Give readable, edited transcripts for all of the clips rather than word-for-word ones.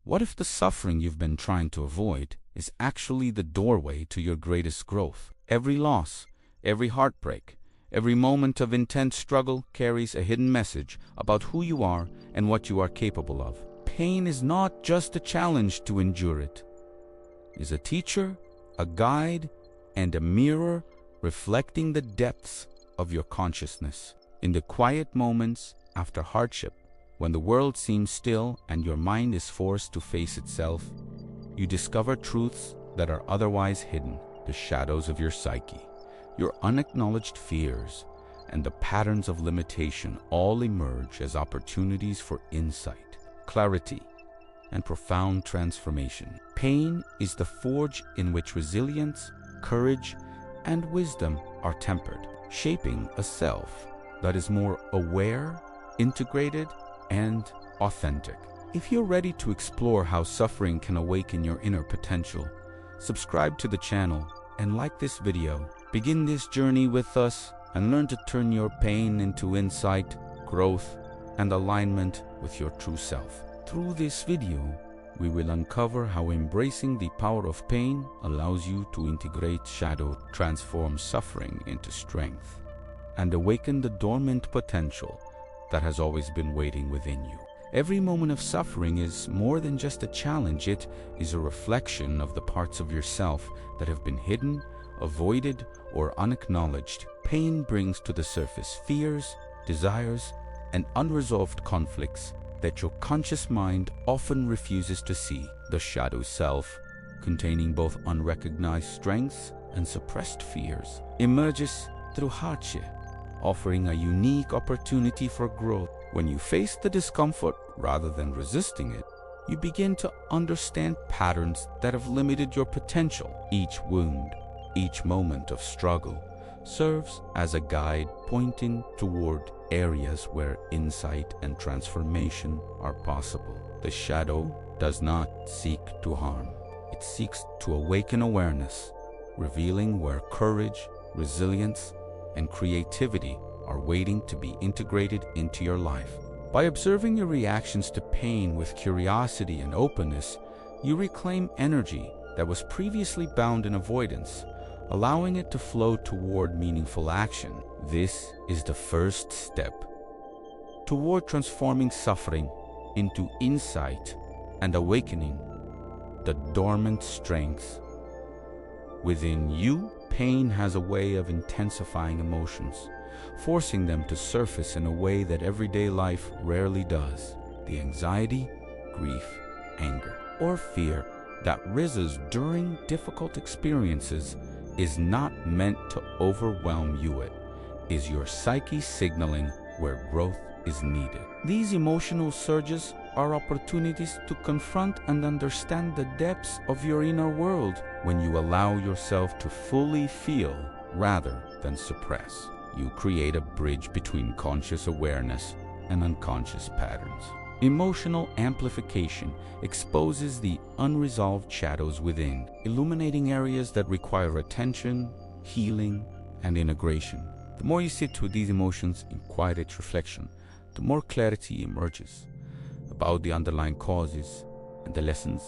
What if the suffering you've been trying to avoid is actually the doorway to your greatest growth? Every loss, every heartbreak, every moment of intense struggle carries a hidden message about who you are and what you are capable of. Pain is not just a challenge to endure it. It is a teacher, a guide, and a mirror reflecting the depths of your consciousness. In the quiet moments after hardship, when the world seems still and your mind is forced to face itself, you discover truths that are otherwise hidden. The shadows of your psyche, your unacknowledged fears, and the patterns of limitation all emerge as opportunities for insight, clarity, and profound transformation. Pain is the forge in which resilience, courage, and wisdom are tempered, shaping a self that is more aware, integrated, and authentic. If you're ready to explore how suffering can awaken your inner potential, subscribe to the channel and like this video. Begin this journey with us and learn to turn your pain into insight, growth, and alignment with your true self. Through this video, we will uncover how embracing the power of pain allows you to integrate shadow, transform suffering into strength, and awaken the dormant potential that has always been waiting within you. Every moment of suffering is more than just a challenge. It is a reflection of the parts of yourself that have been hidden, avoided, or unacknowledged. Pain brings to the surface fears, desires, and unresolved conflicts that your conscious mind often refuses to see. The shadow self, containing both unrecognized strengths and suppressed fears, emerges through hardship, offering a unique opportunity for growth. When you face the discomfort rather than resisting it, you begin to understand patterns that have limited your potential. Each wound, each moment of struggle serves as a guide pointing toward areas where insight and transformation are possible. The shadow does not seek to harm. It seeks to awaken awareness, revealing where courage, resilience, and creativity are waiting to be integrated into your life. By observing your reactions to pain with curiosity and openness, you reclaim energy that was previously bound in avoidance, allowing it to flow toward meaningful action. This is the first step toward transforming suffering into insight and awakening the dormant strengths within you. Pain has a way of intensifying emotions, forcing them to surface in a way that everyday life rarely does. The anxiety, grief, anger, or fear that rises during difficult experiences is not meant to overwhelm you. It is your psyche signaling where growth is needed. These emotional surges are opportunities to confront and understand the depths of your inner world. When you allow yourself to fully feel rather than suppress, you create a bridge between conscious awareness and unconscious patterns. Emotional amplification exposes the unresolved shadows within, illuminating areas that require attention, healing, and integration. The more you sit with these emotions in quiet reflection, the more clarity emerges about the underlying causes and the lessons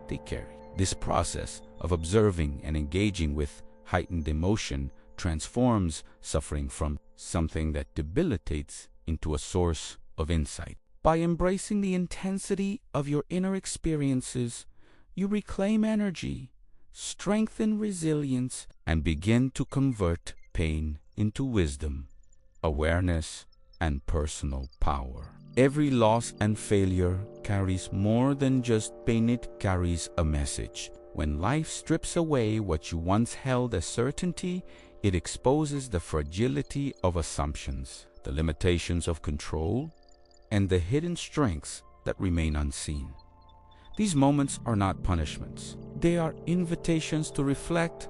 they carry. This process of observing and engaging with heightened emotion transforms suffering from something that debilitates into a source of insight. By embracing the intensity of your inner experiences, you reclaim energy, strengthen resilience, and begin to convert pain into wisdom, awareness, and personal power. Every loss and failure carries more than just pain. It carries a message. When life strips away what you once held as certainty, it exposes the fragility of assumptions, the limitations of control, and the hidden strengths that remain unseen. These moments are not punishments. They are invitations to reflect,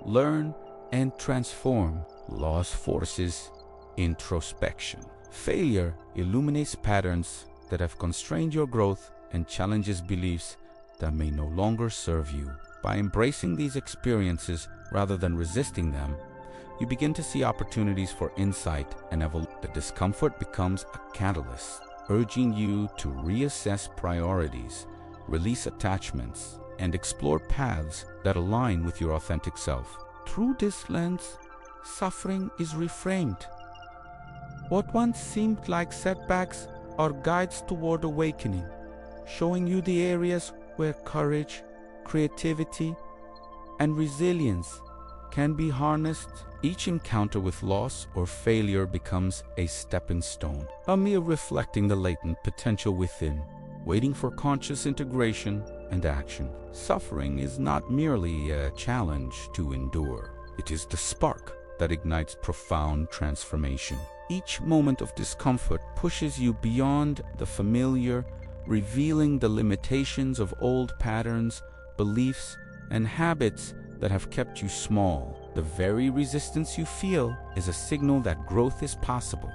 learn, and transform. Loss forces introspection. Failure illuminates patterns that have constrained your growth and challenges beliefs that may no longer serve you. By embracing these experiences rather than resisting them, you begin to see opportunities for insight and evolution. The discomfort becomes a catalyst, urging you to reassess priorities, release attachments, and explore paths that align with your authentic self. Through this lens, suffering is reframed. What once seemed like setbacks are guides toward awakening, showing you the areas where courage, creativity, and resilience can be harnessed. Each encounter with loss or failure becomes a stepping stone, a mere reflecting the latent potential within, waiting for conscious integration and action. Suffering is not merely a challenge to endure. It is the spark that ignites profound transformation. Each moment of discomfort pushes you beyond the familiar, revealing the limitations of old patterns, beliefs, and habits that have kept you small. The very resistance you feel is a signal that growth is possible,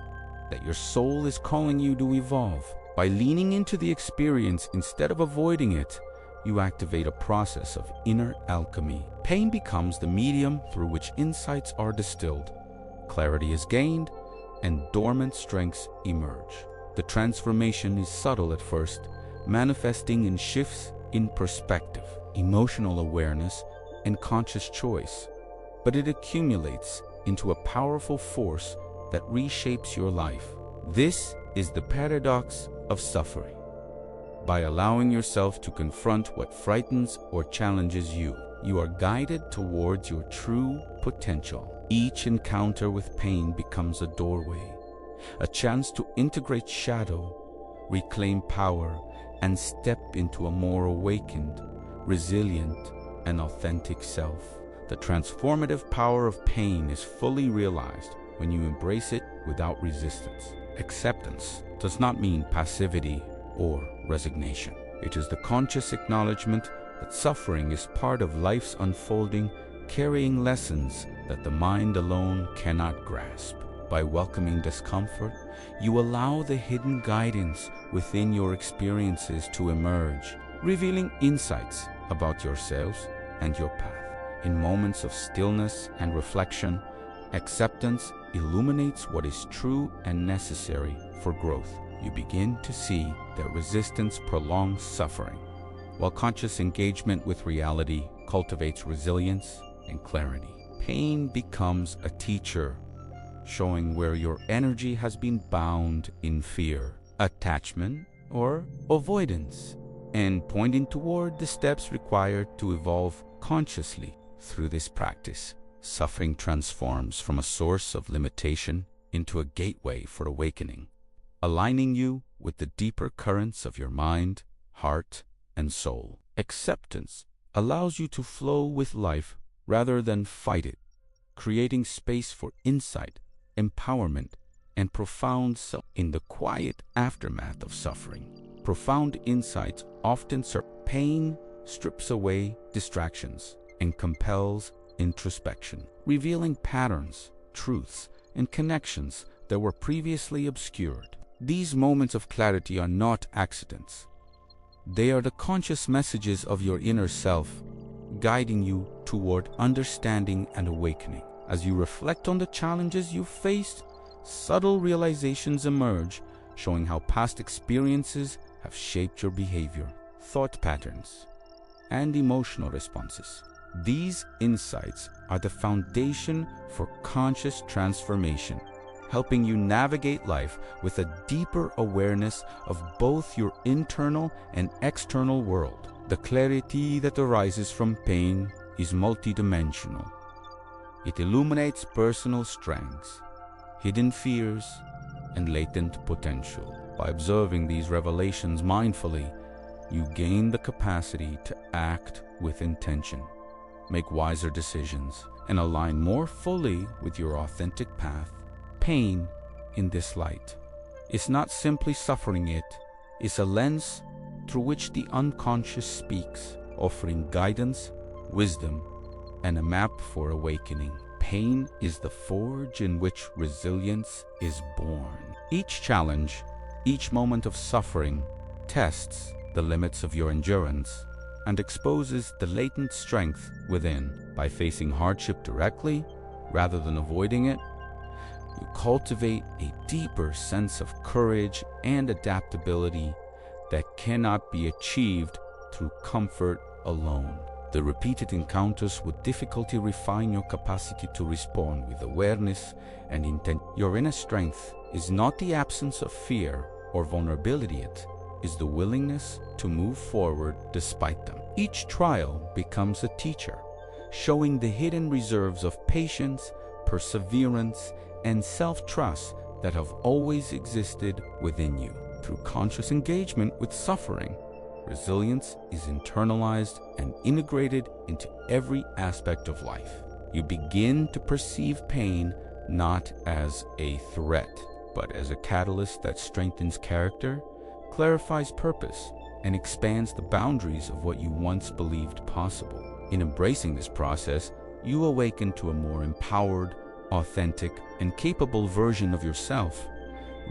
that your soul is calling you to evolve. By leaning into the experience instead of avoiding it, you activate a process of inner alchemy. Pain becomes the medium through which insights are distilled, clarity is gained, and dormant strengths emerge. The transformation is subtle at first, manifesting in shifts in perspective, emotional awareness, and conscious choice, but it accumulates into a powerful force that reshapes your life. This is the paradox of suffering. By allowing yourself to confront what frightens or challenges you, you are guided towards your true potential. Each encounter with pain becomes a doorway, a chance to integrate shadow, reclaim power, and step into a more awakened, resilient, and authentic self. The transformative power of pain is fully realized when you embrace it without resistance. Acceptance does not mean passivity or resignation. It is the conscious acknowledgement that suffering is part of life's unfolding, carrying lessons that the mind alone cannot grasp. By welcoming discomfort, you allow the hidden guidance within your experiences to emerge, revealing insights about yourselves and your path. In moments of stillness and reflection, acceptance illuminates what is true and necessary for growth. You begin to see that resistance prolongs suffering, while conscious engagement with reality cultivates resilience and clarity. Pain becomes a teacher, showing where your energy has been bound in fear, attachment, or avoidance, and pointing toward the steps required to evolve consciously. Through this practice, suffering transforms from a source of limitation into a gateway for awakening, aligning you with the deeper currents of your mind, heart, and soul. Acceptance allows you to flow with life rather than fight it, creating space for insight, empowerment, and profound self. In the quiet aftermath of suffering, profound insights often serve. Pain strips away distractions and compels introspection, revealing patterns, truths, and connections that were previously obscured. These moments of clarity are not accidents. They are the conscious messages of your inner self, guiding you toward understanding and awakening. As you reflect on the challenges you've faced, subtle realizations emerge, showing how past experiences have shaped your behavior, thought patterns, and emotional responses. These insights are the foundation for conscious transformation, helping you navigate life with a deeper awareness of both your internal and external world. The clarity that arises from pain is multidimensional. It illuminates personal strengths, hidden fears, and latent potential. By observing these revelations mindfully, you gain the capacity to act with intention, make wiser decisions, and align more fully with your authentic path. Pain, in this light, is not simply suffering, it is a lens through which the unconscious speaks, offering guidance, wisdom, and a map for awakening. Pain is the forge in which resilience is born. Each challenge, each moment of suffering, tests the limits of your endurance and exposes the latent strength within. By facing hardship directly, rather than avoiding it, you cultivate a deeper sense of courage and adaptability that cannot be achieved through comfort alone. The repeated encounters with difficulty refine your capacity to respond with awareness and intent. Your inner strength is not the absence of fear or vulnerability, it is the willingness to move forward despite them. Each trial becomes a teacher, showing the hidden reserves of patience, perseverance, and self-trust that have always existed within you. Through conscious engagement with suffering, resilience is internalized and integrated into every aspect of life. You begin to perceive pain not as a threat, but as a catalyst that strengthens character, clarifies purpose, and expands the boundaries of what you once believed possible. In embracing this process, you awaken to a more empowered, authentic, and capable version of yourself,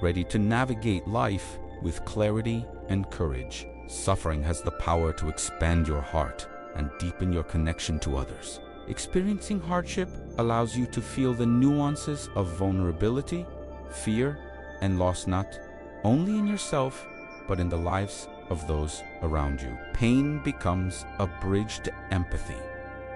ready to navigate life with clarity and courage. Suffering has the power to expand your heart and deepen your connection to others. Experiencing hardship allows you to feel the nuances of vulnerability, fear, and loss, not only in yourself, but in the lives of those around you. Pain becomes a bridge to empathy,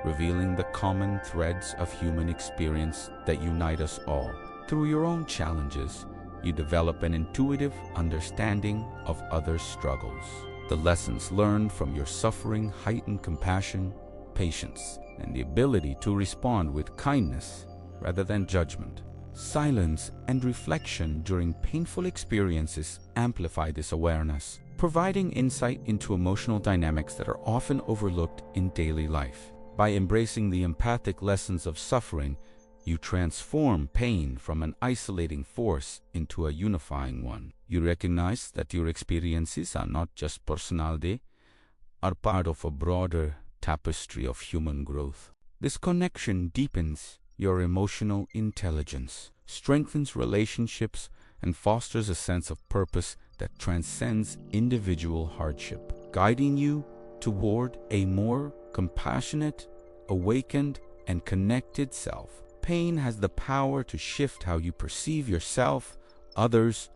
revealing the common threads of human experience that unite us all. Through your own challenges, you develop an intuitive understanding of others' struggles. The lessons learned from your suffering heighten compassion, patience, and the ability to respond with kindness rather than judgment. Silence and reflection during painful experiences amplify this awareness, providing insight into emotional dynamics that are often overlooked in daily life. By embracing the empathic lessons of suffering, you transform pain from an isolating force into a unifying one. You recognize that your experiences are not just personal, they are part of a broader tapestry of human growth. This connection deepens your emotional intelligence, strengthens relationships, and fosters a sense of purpose that transcends individual hardship, guiding you toward a more compassionate, awakened, and connected self. Pain has the power to shift how you perceive yourself, others,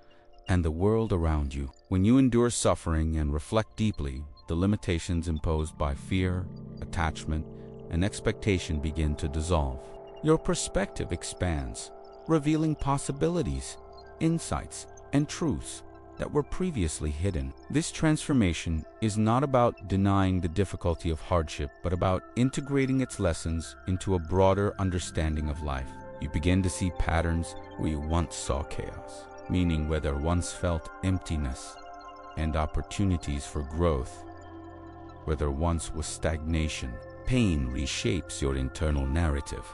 and the world around you. When you endure suffering and reflect deeply, the limitations imposed by fear, attachment, and expectation begin to dissolve. Your perspective expands, revealing possibilities, insights, and truths that were previously hidden. This transformation is not about denying the difficulty of hardship, but about integrating its lessons into a broader understanding of life. You begin to see patterns where you once saw chaos, meaning where there once felt emptiness, and opportunities for growth where there once was stagnation. Pain reshapes your internal narrative,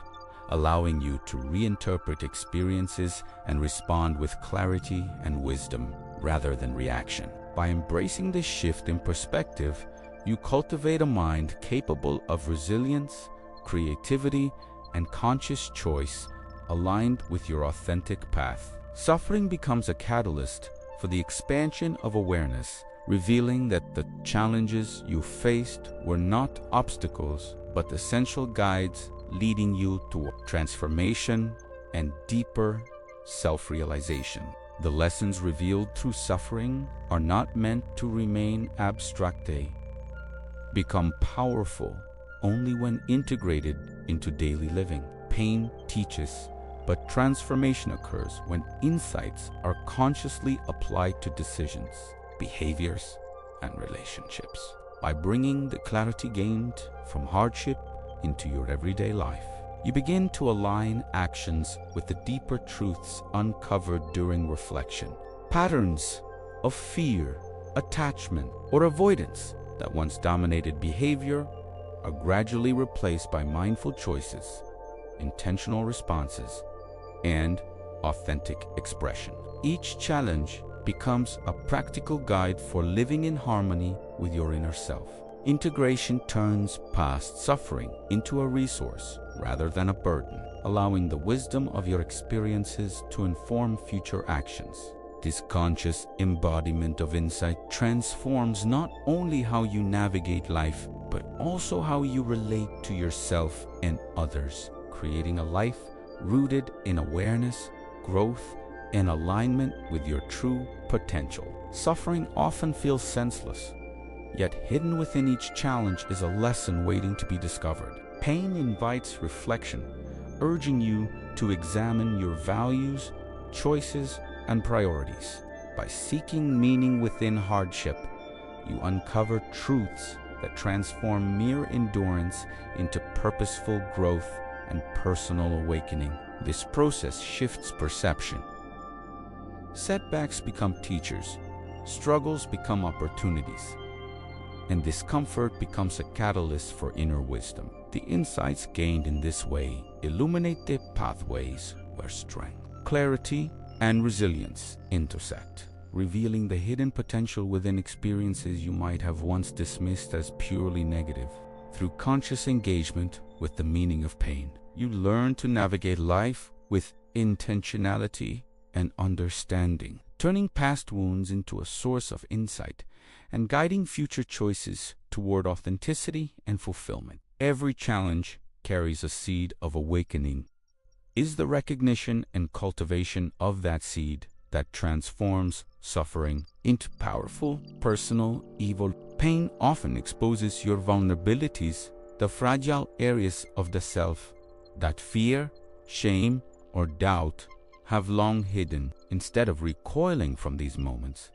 allowing you to reinterpret experiences and respond with clarity and wisdom rather than reaction. By embracing this shift in perspective, you cultivate a mind capable of resilience, creativity, and conscious choice aligned with your authentic path. Suffering becomes a catalyst for the expansion of awareness, revealing that the challenges you faced were not obstacles, but essential guides leading you toward transformation and deeper self-realization. The lessons revealed through suffering are not meant to remain abstract. They become powerful only when integrated into daily living. Pain teaches, but transformation occurs when insights are consciously applied to decisions, behaviors, and relationships. By bringing the clarity gained from hardship into your everyday life, you begin to align actions with the deeper truths uncovered during reflection. Patterns of fear, attachment, or avoidance that once dominated behavior are gradually replaced by mindful choices, intentional responses, and authentic expression. Each challenge becomes a practical guide for living in harmony with your inner self. Integration turns past suffering into a resource rather than a burden, allowing the wisdom of your experiences to inform future actions. This conscious embodiment of insight transforms not only how you navigate life, but also how you relate to yourself and others, creating a life rooted in awareness, growth, and alignment with your true potential. Suffering often feels senseless, Yet hidden within each challenge is a lesson waiting to be discovered. Pain invites reflection, urging you to examine your values, choices, and priorities. By seeking meaning within hardship, you uncover truths that transform mere endurance into purposeful growth and personal awakening. This process shifts perception. Setbacks become teachers, struggles become opportunities, and discomfort becomes a catalyst for inner wisdom. The insights gained in this way illuminate the pathways where strength, clarity, and resilience intersect, revealing the hidden potential within experiences you might have once dismissed as purely negative. Through conscious engagement with the meaning of pain, you learn to navigate life with intentionality and understanding, turning past wounds into a source of insight and guiding future choices toward authenticity and fulfillment. Every challenge carries a seed of awakening. Is the recognition and cultivation of that seed that transforms suffering into powerful, personal, evil. Pain often exposes your vulnerabilities, the fragile areas of the self that fear, shame, or doubt have long hidden. Instead of recoiling from these moments,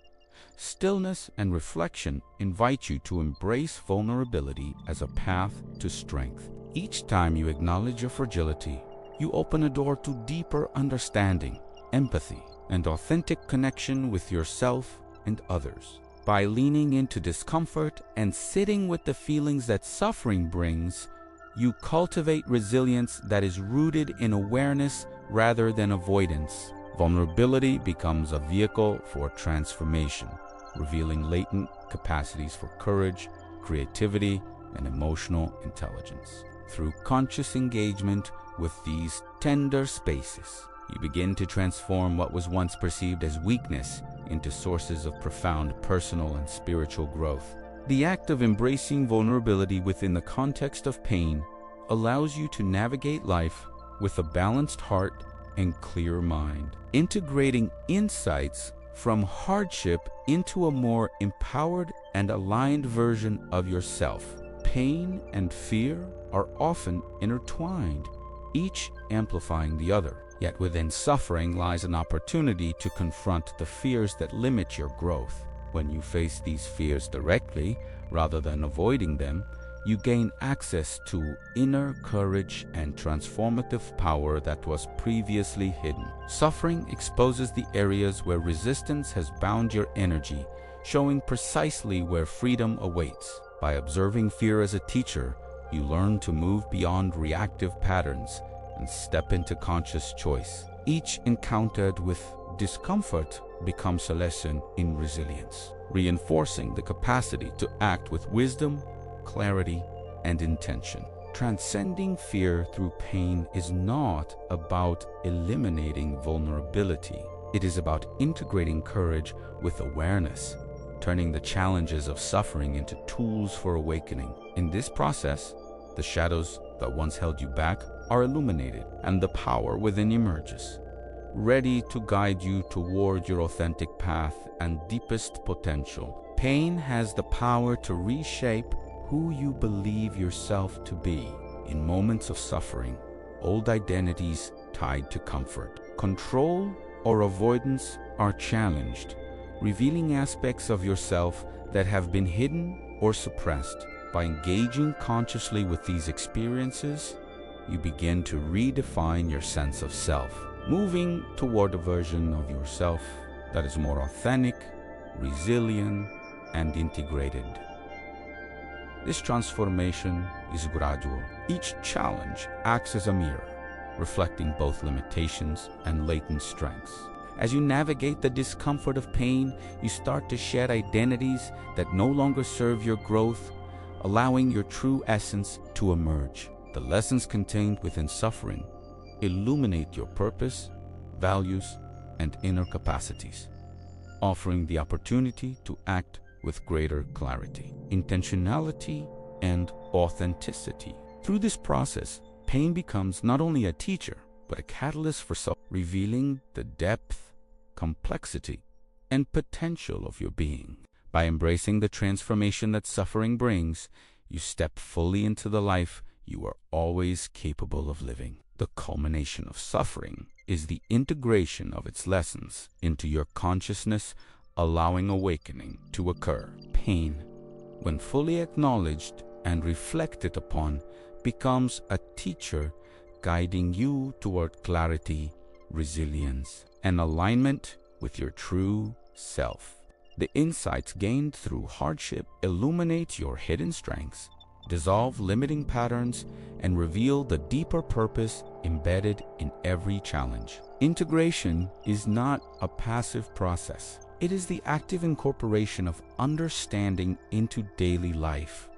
stillness and reflection invite you to embrace vulnerability as a path to strength. Each time you acknowledge your fragility, you open a door to deeper understanding, empathy, and authentic connection with yourself and others. By leaning into discomfort and sitting with the feelings that suffering brings, you cultivate resilience that is rooted in awareness rather than avoidance. Vulnerability becomes a vehicle for transformation, revealing latent capacities for courage, creativity, and emotional intelligence. Through conscious engagement with these tender spaces, you begin to transform what was once perceived as weakness into sources of profound personal and spiritual growth. The act of embracing vulnerability within the context of pain allows you to navigate life with a balanced heart and clear mind, integrating insights from hardship into a more empowered and aligned version of yourself. Pain and fear are often intertwined, each amplifying the other. Yet within suffering lies an opportunity to confront the fears that limit your growth. When you face these fears directly, rather than avoiding them, you gain access to inner courage and transformative power that was previously hidden. Suffering exposes the areas where resistance has bound your energy, showing precisely where freedom awaits. By observing fear as a teacher, you learn to move beyond reactive patterns and step into conscious choice. Each encountered with discomfort becomes a lesson in resilience, reinforcing the capacity to act with wisdom, clarity, and intention. Transcending fear through pain is not about eliminating vulnerability. It is about integrating courage with awareness, turning the challenges of suffering into tools for awakening. In this process, the shadows that once held you back are illuminated, and the power within emerges, ready to guide you toward your authentic path and deepest potential. Pain has the power to reshape who you believe yourself to be. In moments of suffering, old identities tied to comfort, control, or avoidance are challenged, revealing aspects of yourself that have been hidden or suppressed. By engaging consciously with these experiences, you begin to redefine your sense of self, moving toward a version of yourself that is more authentic, resilient, and integrated. This transformation is gradual. Each challenge acts as a mirror, reflecting both limitations and latent strengths. As you navigate the discomfort of pain, you start to shed identities that no longer serve your growth, allowing your true essence to emerge. The lessons contained within suffering illuminate your purpose, values, and inner capacities, offering the opportunity to act with greater clarity, intentionality, and authenticity. Through this process, pain becomes not only a teacher, but a catalyst for self, revealing the depth, complexity, and potential of your being. By embracing the transformation that suffering brings, you step fully into the life you are always capable of living. The culmination of suffering is the integration of its lessons into your consciousness, allowing awakening to occur. Pain, when fully acknowledged and reflected upon, becomes a teacher guiding you toward clarity, resilience, and alignment with your true self. The insights gained through hardship illuminate your hidden strengths, dissolve limiting patterns, and reveal the deeper purpose embedded in every challenge. Integration is not a passive process. It is the active incorporation of understanding into daily life,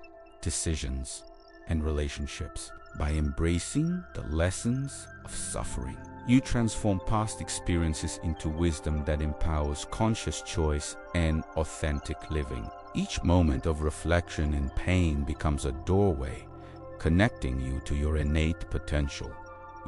decisions, and relationships. By embracing the lessons of suffering, you transform past experiences into wisdom that empowers conscious choice and authentic living. Each moment of reflection in pain becomes a doorway, connecting you to your innate potential,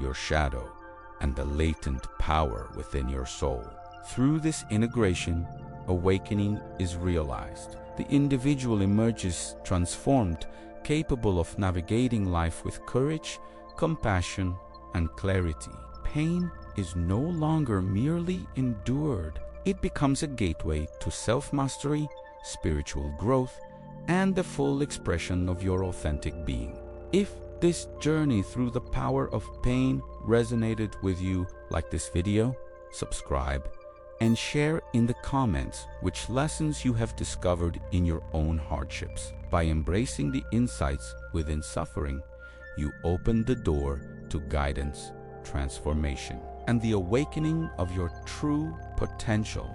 your shadow, and the latent power within your soul. Through this integration, awakening is realized. The individual emerges transformed, capable of navigating life with courage, compassion, and clarity. Pain is no longer merely endured. It becomes a gateway to self-mastery, spiritual growth, and the full expression of your authentic being. If this journey through the power of pain resonated with you like this video, subscribe and share in the comments which lessons you have discovered in your own hardships. By embracing the insights within suffering, you open the door to guidance, transformation, and the awakening of your true potential.